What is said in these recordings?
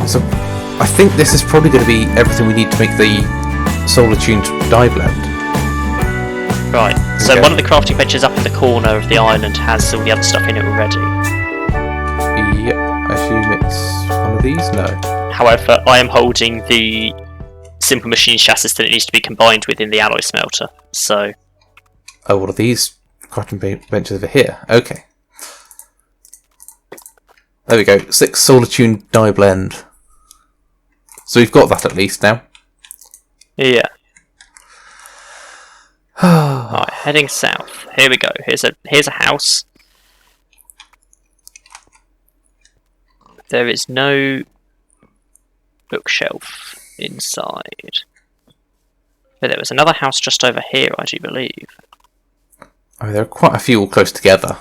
So I think this is probably going to be everything we need to make the solar tuned dye blend. Right, so Okay. one of the crafting benches up in the corner of the island has all the other stuff in it already. Yep, I assume it's one of these? No. However, I am holding the simple machine chassis that it needs to be combined with in the alloy smelter, so... Oh, what are these crafting benches over here? Okay. There we go, 6 solar tuned dye blend. So we've got that at least now. Yeah. Right, heading south. Here we go. Here's a house. There is no bookshelf inside. But there was another house just over here, I do believe. Oh, there are quite a few all close together.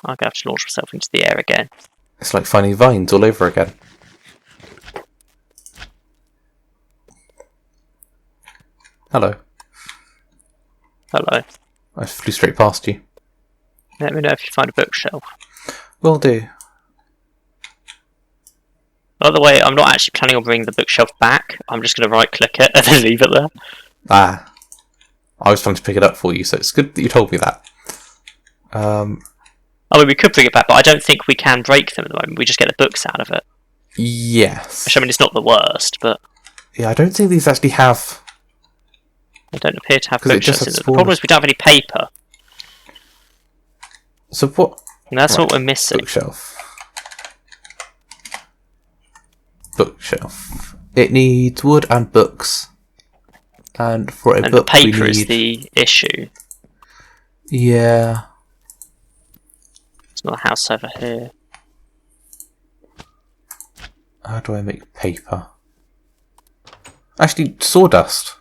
I'm going to have to launch myself into the air again. It's like finding vines all over again. Hello. Hello. I flew straight past you. Let me know if you find a bookshelf. Will do. By the way, I'm not actually planning on bringing the bookshelf back. I'm just going to right-click it and then leave it there. Ah. I was trying to pick it up for you, so it's good that you told me that. I mean, we could bring it back, but I don't think we can break them at the moment. We just get the books out of it. Yes. Which, I mean, it's not the worst, but... Yeah, I don't think these actually have... They don't appear to have 'Cause it just bookshelves in has them. The problem is we don't have any paper. So what... And that's Right. what we're missing. Bookshelf. Bookshelf. It needs wood and books. And for a And the book we paper need... is the issue. Yeah. There's another house over here. How do I make paper? Actually, sawdust.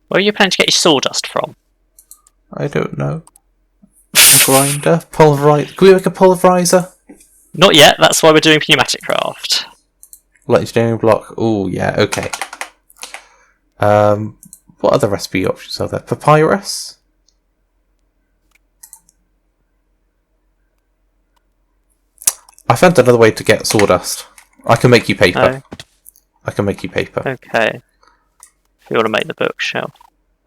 Where are you planning to get your sawdust from? I don't know. Grinder? Pulverizer? Can we make a pulverizer? Not yet, that's why we're doing pneumatic craft. Light engineering block? Oh, yeah, okay. What other recipe options are there? Papyrus? I found another way to get sawdust. I can make you paper. Oh. I can make you paper, Okay. If you want to make the bookshelf.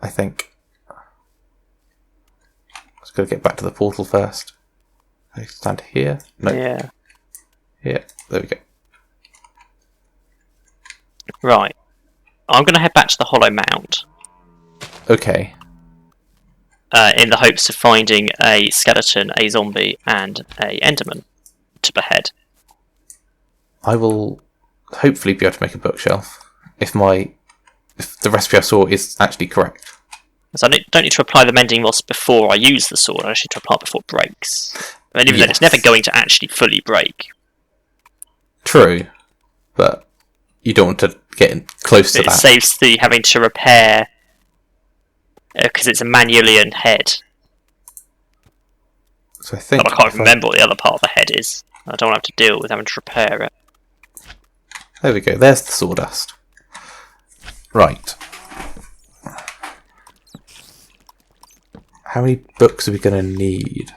I think. Let's go get back to the portal first. I stand here? No. Yeah. Here. There we go. Right. I'm going to head back to the Hollow Mound. Okay. In the hopes of finding a skeleton, a zombie, and a enderman to behead. I will hopefully be able to make a bookshelf if the recipe I saw is actually correct. So I don't need to apply the mending moss before I use the sword, I actually need to apply it before it breaks. I mean, even then, it's never going to actually fully break. True, but you don't want to get in close to It that. saves the having to repair, because it's a manualian head. So I think But I can't remember what the other part of the head is. I don't want to have to deal with having to repair it. There we go. There's the sawdust. Right. How many books are we going to need?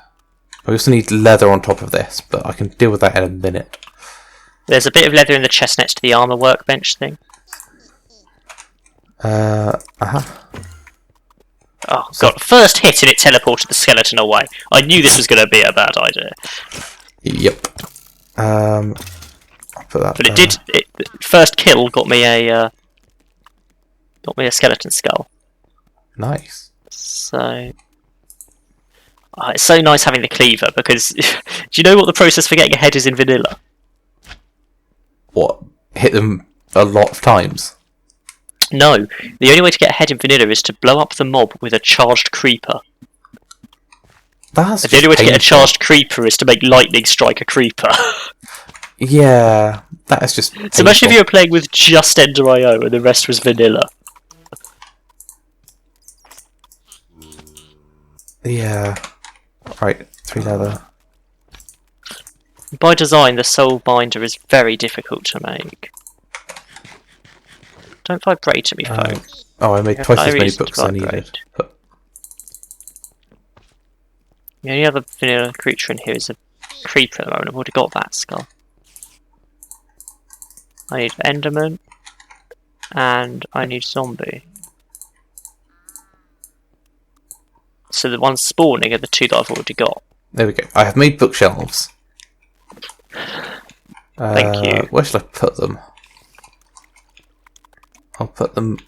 We also need leather on top of this, but I can deal with that in a minute. There's a bit of leather in the chest next to the armour workbench thing. Oh god, first hit and it teleported the skeleton away. I knew this was going to be a bad idea. Yep. I'll put that But it there. did. First kill got me a skeleton skull. Nice. So it's so nice having the cleaver because do you know what the process for getting a head is in vanilla? What? Hit them a lot of times? No, the only way to get a head in vanilla is to blow up the mob with a charged creeper. That's The only way to get a painful. charged creeper is to make lightning strike a creeper. Yeah, that is just painful. So imagine if you were playing with just EnderIO and the rest was vanilla. Yeah. Right, 3 leather. By design, the soul binder is very difficult to make. Don't vibrate at me, phone. Oh, I made Yeah, twice as many diaries books as I vibrate. needed. But The only other vanilla creature in here is a creeper at the moment. I've already got that skull. I need Enderman. And I need zombie. So the ones spawning are the two that I've already got. There we go. I have made bookshelves. Thank you. Where should I put them? I'll put them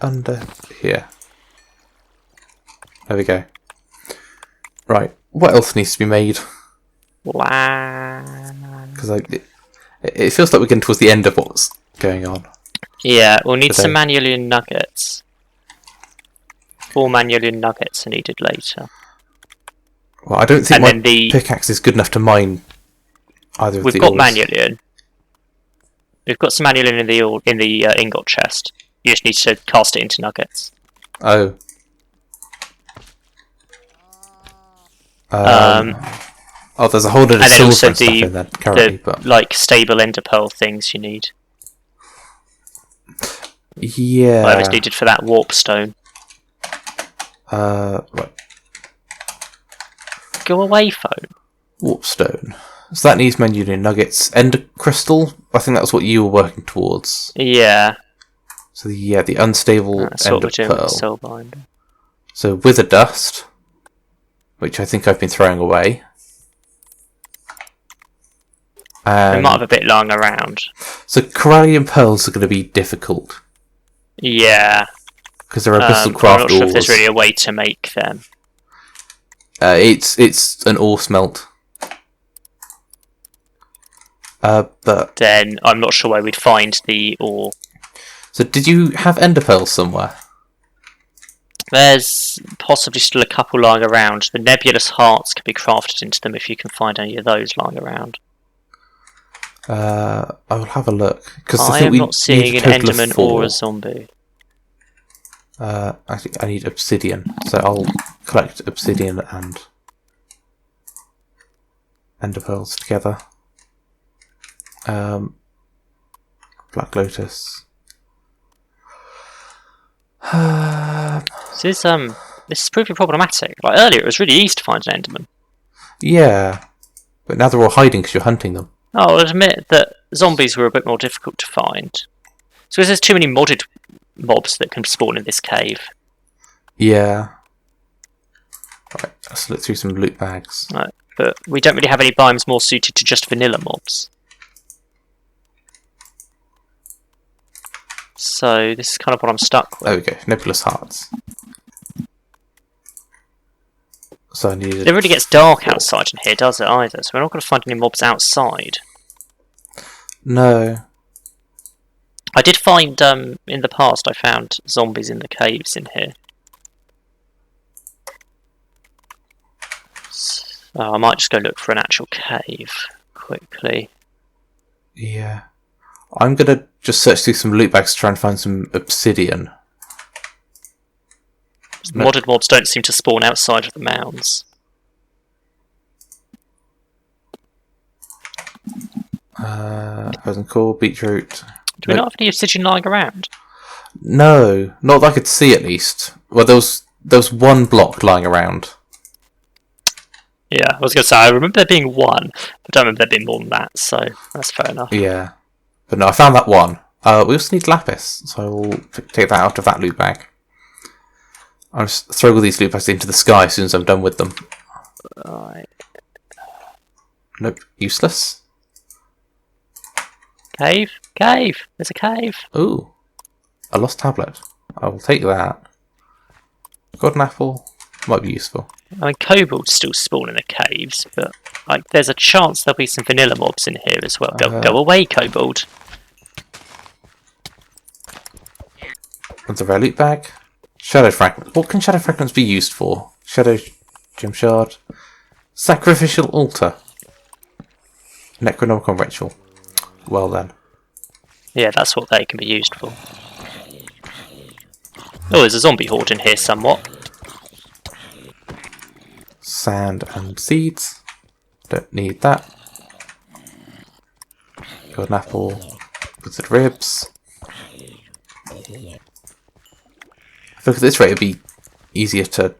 under here. There we go. Right. What else needs to be made? Because it feels like we're getting towards the end of what's going on. Yeah, we'll need some manualian nuggets. 4 manualian nuggets are needed later. Well, I don't think my pickaxe is good enough to mine either of the ores. We've got manualian. We've got some manualian in the ingot chest. You just need to cast it into nuggets. Oh. There's a whole lot of silver and stuff in there currently, but like stable ender pearl things you need. Yeah. Whatever's needed for that warp stone. Right. Go away, phone. Warp stone. So that needs manualian nuggets. Ender crystal. I think that's what you were working towards. Yeah. So the unstable ender pearl. Soulbinder. So wither dust, which I think I've been throwing away. We might have a bit lying around. So corallian pearls are going to be difficult. Yeah. Because they're abyssal craft ores. I'm not sure if there's really a way to make them. It's an ore smelt. But then I'm not sure where we'd find the ore. So did you have ender pearls somewhere? There's possibly still a couple lying around. The nebulous hearts can be crafted into them if you can find any of those lying around. I will have a look. I am not seeing an enderman or a zombie. I think I need obsidian, so I'll collect obsidian and ender pearls together. Black lotus. This is proving problematic. Like earlier, it was really easy to find an enderman. Yeah, but now they're all hiding because you're hunting them. I'll admit that zombies were a bit more difficult to find. So there's too many modded mobs that can spawn in this cave. Yeah. Right, let's look through some loot bags. Right, but we don't really have any biomes more suited to just vanilla mobs. So this is kind of what I'm stuck with. There we go, nebulous hearts. So I needed... It really gets dark outside in here, does it, either? So we're not going to find any mobs outside. No. I did find, in the past, I found zombies in the caves in here. So I might just go look for an actual cave, quickly. Yeah. I'm going to just search through some loot bags to try and find some obsidian. Modded mobs don't seem to spawn outside of the mounds. Frozen core, beetroot. Do we not have any obsidian lying around? No, not that I could see at least. Well, there was one block lying around. Yeah, I was going to say, I remember there being one, but I don't remember there being more than that, so that's fair enough. Yeah. But no, I found that one. We also need lapis, so I will take that out of that loot bag. I'll just throw all these loot bags into the sky as soon as I'm done with them. Right. Nope, useless. Cave? Cave! There's a cave! Ooh, a lost tablet. I will take that. Got an apple. Might be useful. I mean, kobolds still spawn in the caves, but like, there's a chance there'll be some vanilla mobs in here as well. Go away, kobold! What's a rare loot bag? Shadow fragments. What can shadow fragments be used for? Shadow gem shard. Sacrificial altar. Necronomicon ritual. Well then. Yeah, that's what they can be used for. Oh, there's a zombie horde in here somewhat. Sand and seeds. Don't need that. Got an apple. With ribs. I think at this rate it'd be easier to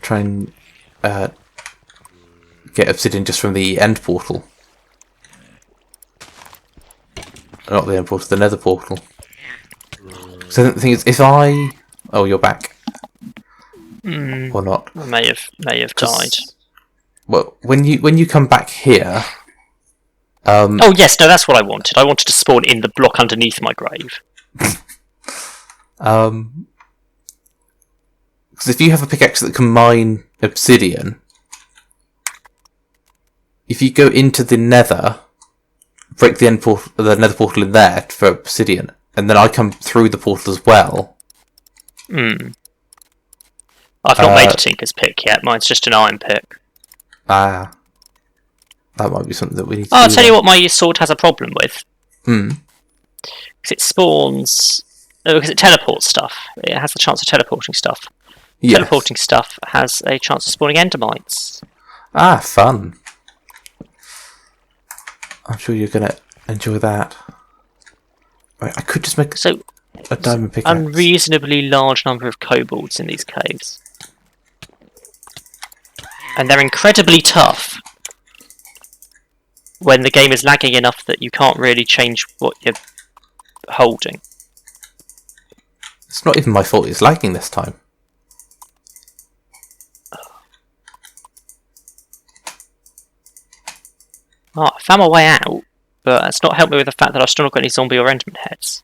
try and get obsidian just from the end portal. Not the end portal, the nether portal. So the thing is, if I... Oh, you're back. Or not. I may have died. Well, when you come back here... oh yes, no, that's what I wanted. I wanted to spawn in the block underneath my grave. Because if you have a pickaxe that can mine obsidian, if you go into the nether, break the nether portal in there for obsidian, and then I come through the portal as well. I've not made a tinker's pick yet. Mine's just an iron pick. That might be something that we need to do. I'll tell you what my sword has a problem with. Hmm. Because it spawns... because it teleports stuff. It has the chance of teleporting stuff. Yes. Teleporting stuff has a chance of spawning endermites. Fun. I'm sure you're going to enjoy that. Right, I could just make a diamond pickaxe. Unreasonably large number of kobolds in these caves. And they're incredibly tough when the game is lagging enough that you can't really change what you're holding. It's not even my fault it's lagging this time. I found my way out, but that's not helped me with the fact that I've still not got any zombie or enderman heads.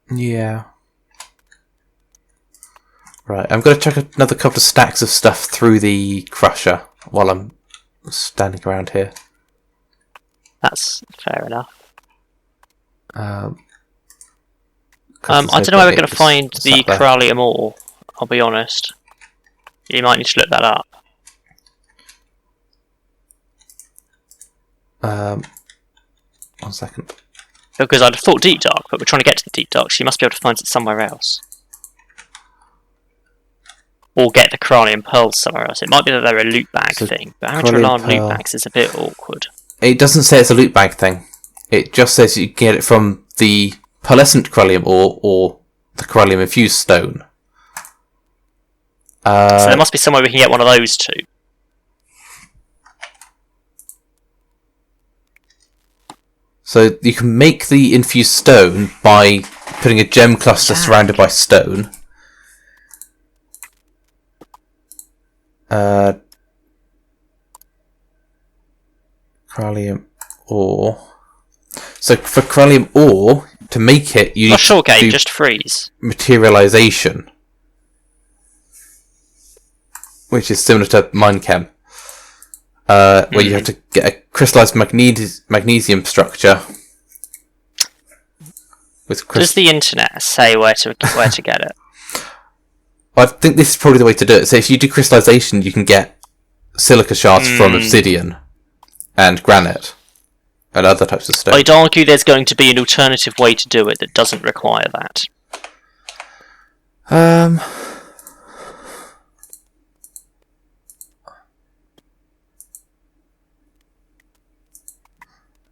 Yeah. Right, I'm going to chuck another couple of stacks of stuff through the crusher while I'm standing around here. That's fair enough. I 'cause don't know where we're going to find the corallium ore, I'll be honest. You might need to look that up. 1 second. Because I'd have thought deep dark, but we're trying to get to the deep dark, so you must be able to find it somewhere else. Or get the corallium pearls somewhere else. It might be that they're a loot bag thing, but having to rely on loot bags is a bit awkward. It doesn't say it's a loot bag thing. It just says you can get it from the pearlescent corallium ore or the corallium infused stone. So there must be somewhere we can get one of those two. So you can make the infused stone by putting a gem cluster surrounded by stone. Corallium ore. So for corallium ore, to make it, you need sure, to game, do just freeze. Materialization, which is similar to Minechem, where you have to get a crystallized magnesium structure. Does the internet say where to get it? I think this is probably the way to do it. So if you do crystallization, you can get silica shards from obsidian and granite and other types of stone. I'd argue there's going to be an alternative way to do it that doesn't require that.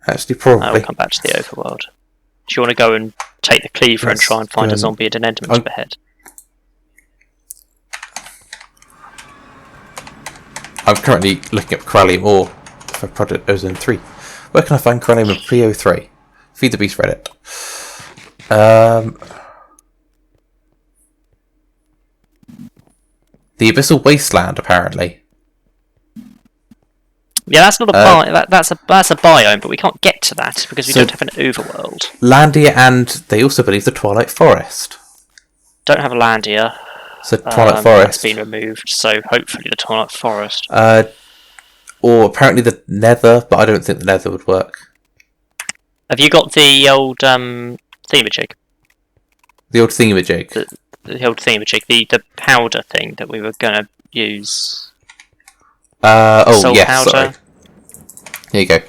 Actually, probably. I'll come back to the overworld. Do you want to go and take the cleaver and try and find a zombie and an enderman to behead? I'm currently looking up corallium ore for Project Ozone 3. Where can I find corallium in Prio 3? Feed the Beast Reddit. The Abyssal Wasteland, apparently. Yeah, that's not a that's a biome, but we can't get to that because we don't have an overworld. Landia, and they also believe the Twilight Forest. Don't have a Landia. So Twilight Forest has been removed, so hopefully the Twilight Forest. Or apparently the Nether, but I don't think the Nether would work. Have you got the old thingamajig? The old thingamajig? The old thingamajig, the powder thing that we were going to use. Soul yes, powder. Sorry. Here you go.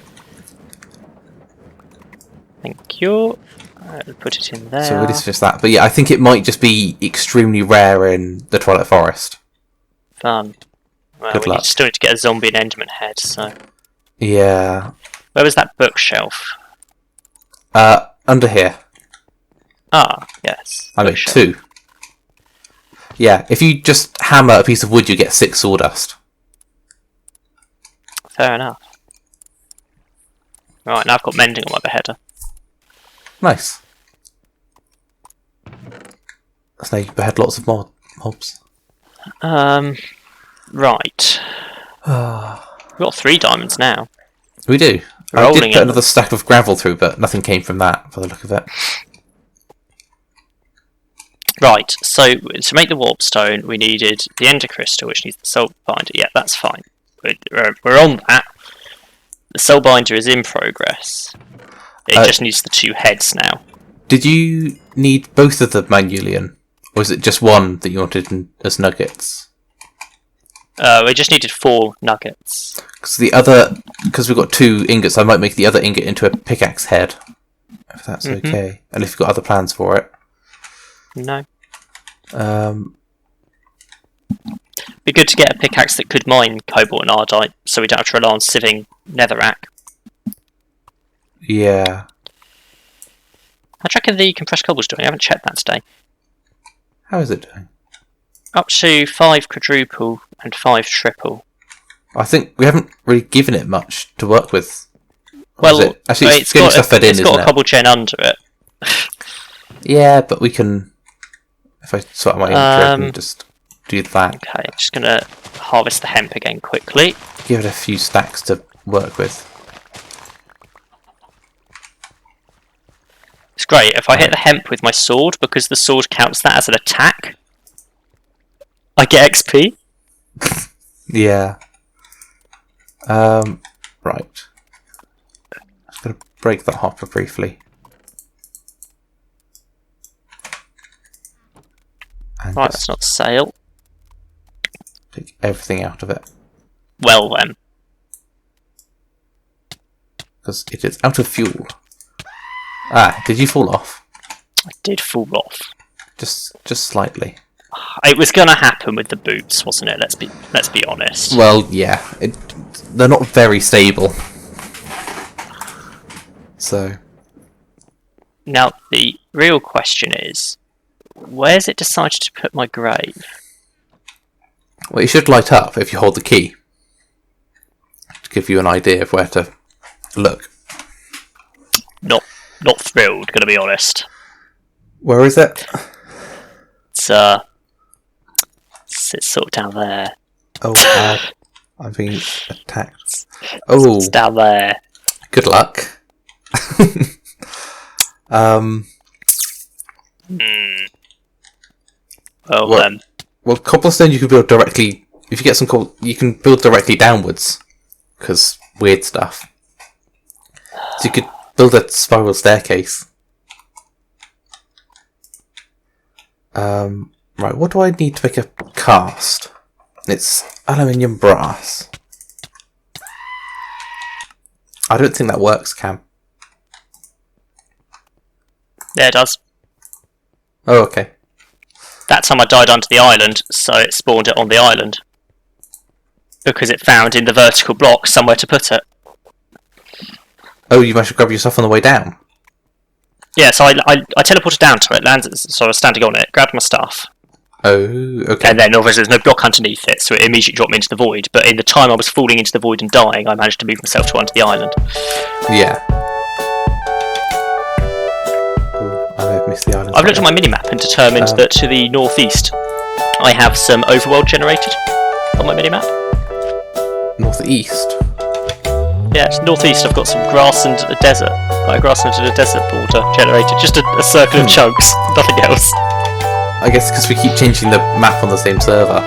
Thank you. I'll put it in there. So it is just that. But yeah, I think it might just be extremely rare in the Twilight Forest. Fun. Well, Good luck. Still need to get a zombie and enderman head, so... Yeah. Where was that bookshelf? Under here. Ah, yes. I mean, 2. Yeah, if you just hammer a piece of wood, you get 6 sawdust. fair enough. Right, now I've got mending on my beheader. Nice. So now you can behead lots of mobs. Right. We've got 3 diamonds now. We do. I Rolling did put in. another stack of gravel through, but nothing came from that, for the look of it. Right, so to make the warp stone, we needed the ender crystal, which needs the soul binder. Yeah, that's fine. We're on that. The soul binder is in progress. It just needs the 2 heads now. Did you need both of the Manulian? Or is it just one that you wanted as nuggets? We just needed 4 nuggets. Because we've got 2 ingots, I might make the other ingot into a pickaxe head. If that's okay. And if you've got other plans for it. No. Be good to get a pickaxe that could mine cobalt and ardite, so we don't have to rely on sieving netherrack. Yeah. How do you reckon the compressed cobalt's doing? I haven't checked that today. How is it doing? Up to 5 quadruple and 5 triple. I think we haven't really given it much to work with. Well, it's getting stuff fed in, isn't it? It's got a cobble chain under it. Yeah, but we can... If I sort out my inventory, I can just do that. Okay, I'm just going to harvest the hemp again quickly. Give it a few stacks to work with. It's great. If I hit the hemp with my sword, because the sword counts that as an attack, I get XP. Yeah. Right. I'm just going to break that hopper briefly. And Right, that's not sail. take everything out of it. Well then. Because it is out of fuel. Ah, did you fall off? I did fall off. Just slightly. It was going to happen with the boots, wasn't it? Let's be honest. Well, yeah. They're not very stable. So... Now, the real question is, where's it decided to put my grave? Well, it should light up if you hold the key. To give you an idea of where to look. Not thrilled, gonna be honest. Where is it? It's sort of down there. Oh, I'm being attacked. Oh, It's down there. good luck. Well, cobblestone you can build directly. If you get some cobble, you can build directly downwards. Because weird stuff. So you could build a spiral staircase. Right, what do I need to make a cast? It's aluminium brass. I don't think that works, Cam. Yeah, it does. Oh, okay. That time I died onto the island, so it spawned it on the island. Because it found in the vertical block somewhere to put it. Oh, you managed to grab your stuff on the way down? Yeah, so I teleported down to it, landed, so I was standing on it, grabbed my stuff. Oh, okay. And then obviously there's no block underneath it, so it immediately dropped me into the void. But in the time I was falling into the void and dying, I managed to move myself to onto the island. Yeah. Ooh, I may have missed the island. I've looked at my minimap and determined that to the northeast I have some overworld generated on my minimap. Northeast? Yeah, it's northeast. I've got some grass and a desert. Like a grassland and a desert border generated. Just a circle of chunks, nothing else. I guess because we keep changing the map on the same server.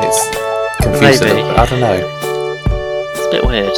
It's confusing. Maybe. I don't know. It's a bit weird.